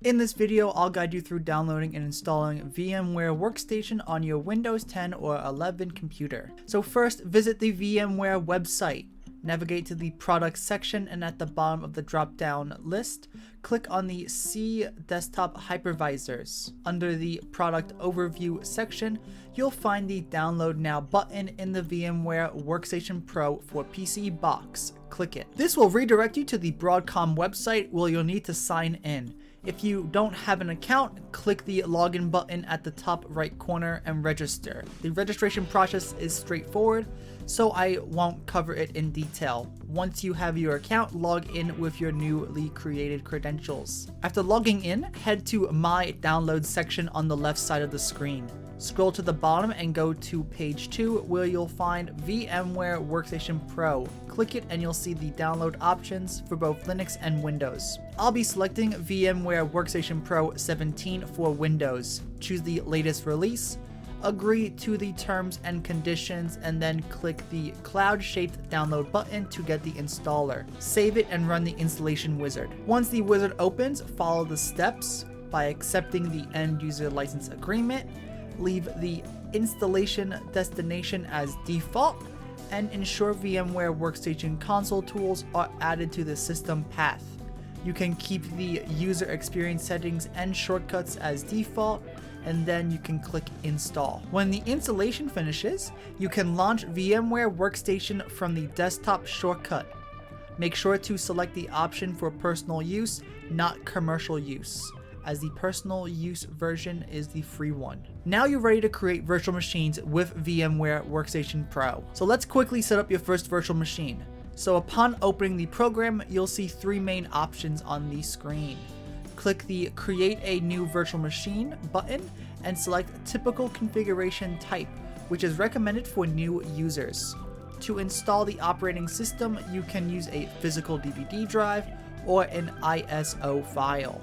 In this video, I'll guide you through downloading and installing VMware Workstation on your Windows 10 or 11 computer. So first, visit the VMware website. Navigate to the Products section, and at the bottom of the drop-down list, click on the C Desktop Hypervisors. Under the Product Overview section, you'll find the Download Now button in the VMware Workstation Pro for PC box. Click it. This will redirect you to the Broadcom website where you'll need to sign in. If you don't have an account, click the login button at the top right corner and register. The registration process is straightforward, so I won't cover it in detail. Once you have your account, log in with your newly created credentials. After logging in, head to My Downloads section on the left side of the screen. Scroll to the bottom and go to page 2 where you'll find VMware Workstation Pro. Click it and you'll see the download options for both Linux and Windows. I'll be selecting VMware Workstation Pro 17 for Windows. Choose the latest release, agree to the terms and conditions, and then click the cloud-shaped download button to get the installer. Save it and run the installation wizard. Once the wizard opens, follow the steps by accepting the end user license agreement. Leave the installation destination as default, and ensure VMware Workstation console tools are added to the system path. You can keep the user experience settings and shortcuts as default, and then you can click install. When the installation finishes, you can launch VMware Workstation from the desktop shortcut. Make sure to select the option for personal use, not commercial use, as the personal use version is the free one. Now you're ready to create virtual machines with VMware Workstation Pro. So let's quickly set up your first virtual machine. So upon opening the program, you'll see 3 main options on the screen. Click the Create a New Virtual Machine button and select Typical Configuration Type, which is recommended for new users. To install the operating system, you can use a physical DVD drive or an ISO file.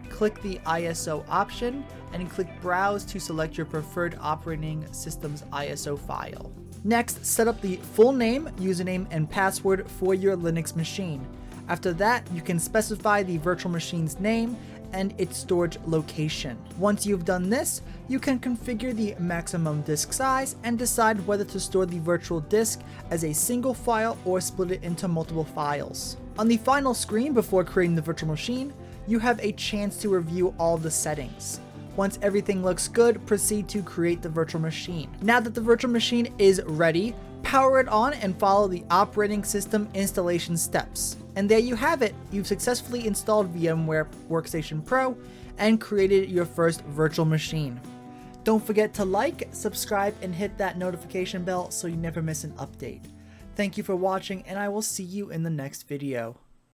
Click the ISO option and click Browse to select your preferred operating system's ISO file. Next, set up the full name, username, and password for your Linux machine. After that, you can specify the virtual machine's name and its storage location. Once you've done this, you can configure the maximum disk size and decide whether to store the virtual disk as a single file or split it into multiple files. On the final screen before creating the virtual machine, you have a chance to review all the settings. Once everything looks good, proceed to create the virtual machine. Now that the virtual machine is ready, power it on and follow the operating system installation steps. And there you have it. You've successfully installed VMware Workstation Pro and created your first virtual machine. Don't forget to like, subscribe, and hit that notification bell so you never miss an update. Thank you for watching, and I will see you in the next video.